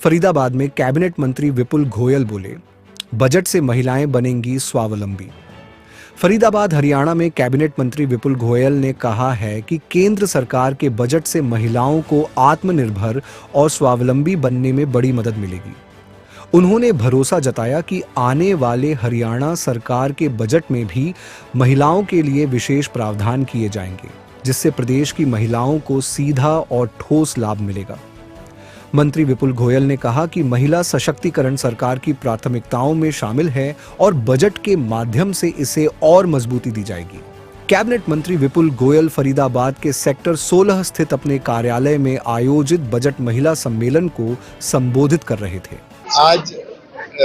फरीदाबाद में कैबिनेट मंत्री विपुल गोयल बोले, बजट से महिलाएं बनेंगी स्वावलंबी। फरीदाबाद हरियाणा में कैबिनेट मंत्री विपुल गोयल ने कहा है कि केंद्र सरकार के बजट से महिलाओं को आत्मनिर्भर और स्वावलंबी बनने में बड़ी मदद मिलेगी। उन्होंने भरोसा जताया कि आने वाले हरियाणा सरकार के बजट में भी महिलाओं के लिए विशेष प्रावधान किए जाएंगे, जिससे प्रदेश की महिलाओं को सीधा और ठोस लाभ मिलेगा। मंत्री विपुल गोयल ने कहा कि महिला सशक्तिकरण सरकार की प्राथमिकताओं में शामिल है और बजट के माध्यम से इसे और मजबूती दी जाएगी। कैबिनेट मंत्री विपुल गोयल फरीदाबाद के सेक्टर 16 स्थित अपने कार्यालय में आयोजित बजट महिला सम्मेलन को संबोधित कर रहे थे। आज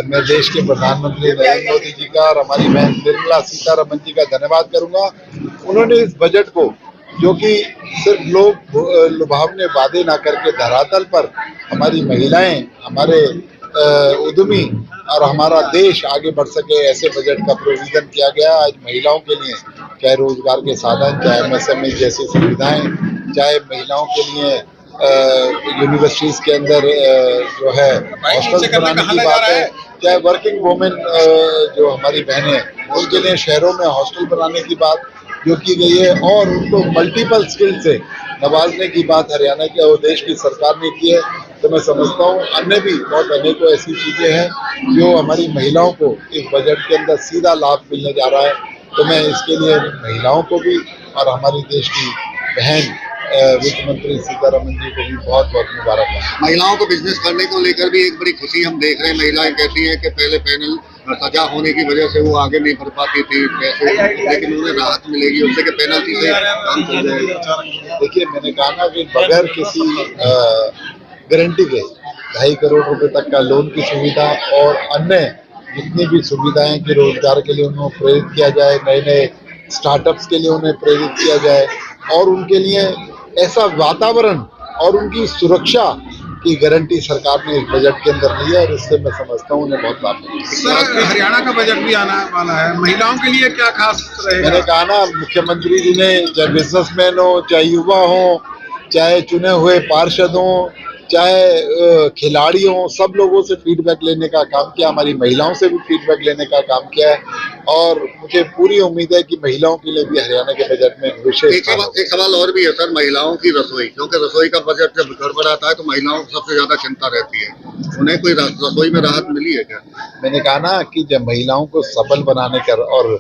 मैं देश के प्रधानमंत्री नरेंद्र मोदी जी का और हमारी बहन निर्मला सीतारमण जी का धन्यवाद करूंगा। उन्होंने इस बजट को, जो कि सिर्फ लोग लुभावने वादे ना करके धरातल पर हमारी महिलाएं, हमारे उद्यमी और हमारा देश आगे बढ़ सके, ऐसे बजट का प्रोविजन किया गया। आज महिलाओं के लिए चाहे रोजगार के साधन, चाहे एमएसएमई जैसी सुविधाएं, चाहे महिलाओं के लिए यूनिवर्सिटीज के अंदर जो है हॉस्टल बनाने की बात है, चाहे वर्किंग वुमेन जो हमारी बहनें उनके लिए शहरों में हॉस्टल बनाने की बात जो की गई है और उनको मल्टीपल स्किल से नवाजने की बात हरियाणा के और देश की सरकार ने की है। तो मैं समझता हूँ अन्य भी बहुत अनेकों ऐसी चीजें हैं जो हमारी महिलाओं को इस बजट के अंदर सीधा लाभ मिलने जा रहा है। तो मैं इसके लिए महिलाओं को भी और हमारी देश की बहन वित्त मंत्री सीतारमण जी को भी बहुत बहुत मुबारक। महिलाओं को बिजनेस करने को लेकर भी एक बड़ी खुशी हम देख रहे हैं। महिलाएं कहती हैं कि पहले पैनल सजा होने की वजह से वो आगे नहीं बढ़ पाती थी पैसे, लेकिन उन्हें राहत मिलेगी उससे कि पेनल्टी से काम चल जाएगा। देखिए, मैंने कहा ना कि बगैर किसी गारंटी के 2.5 करोड़ रुपए तक का लोन की सुविधा और अन्य जितनी भी सुविधाएं कि रोजगार के लिए उन्हें प्रेरित किया जाए, नए नए स्टार्टअप्स के लिए उन्हें प्रेरित किया जाए और उनके लिए ऐसा वातावरण और उनकी सुरक्षा की गारंटी सरकार ने इस बजट के अंदर ली है और इससे मैं समझता हूँ उन्हें बहुत लाभ मिलेगा। सर, हरियाणा का बजट भी आने वाला है, महिलाओं के लिए क्या खास रहेगा? मैंने कहा ना, मुख्यमंत्री जी ने चाहे बिजनेसमैन हो, चाहे युवा हो, चाहे चुने हुए पार्षद हो, चाहे खिलाड़ी हो, सब लोगों से फीडबैक लेने का काम किया, हमारी महिलाओं से भी फीडबैक लेने का काम किया है और मुझे पूरी उम्मीद है कि महिलाओं के लिए भी हरियाणा के बजट में विशेष एक सवाल और भी है सर, महिलाओं की रसोई, क्योंकि रसोई का बजट जब गड़बड़ आता है तो महिलाओं को सबसे ज्यादा चिंता रहती है, उन्हें कोई रसोई में राहत मिली है क्या? मैंने कहा ना कि जब महिलाओं को सबल बनाने का और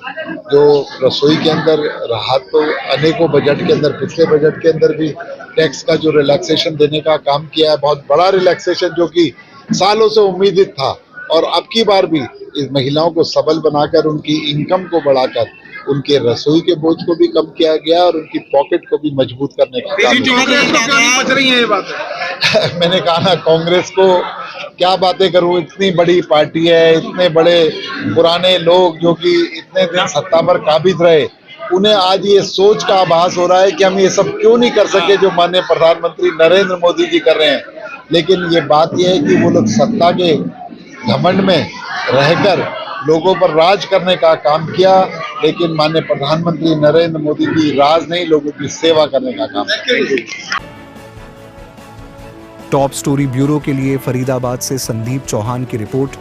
जो रसोई के अंदर राहत, तो अनेकों बजट के अंदर, पिछले बजट के अंदर भी टैक्स का जो रिलैक्सेशन देने का काम किया है, बहुत बड़ा रिलैक्सेशन जो कि सालों से उम्मीदित था और अब की बार भी इस महिलाओं को सबल बनाकर उनकी इनकम को बढ़ाकर उनके रसोई के बोझ को भी कम किया गया और उनकी पॉकेट को भी मजबूत करने का काम। मैंने कहा ना, कांग्रेस को क्या बातें करूं, इतनी बड़ी पार्टी है, इतने बड़े पुराने लोग जो कि इतने दिन सत्ता पर काबिज रहे, उन्हें आज ये सोच का आभास हो रहा है कि हम ये सब क्यों नहीं कर सके जो माननीय प्रधानमंत्री नरेंद्र मोदी जी कर रहे हैं। लेकिन ये बात यह है कि वो लोग सत्ता के घमंड में रहकर लोगों पर राज करने का काम किया, लेकिन माननीय प्रधानमंत्री नरेंद्र मोदी जी राज नहीं, लोगों की सेवा करने का काम किया। टॉप स्टोरी ब्यूरो के लिए फरीदाबाद से संदीप चौहान की रिपोर्ट।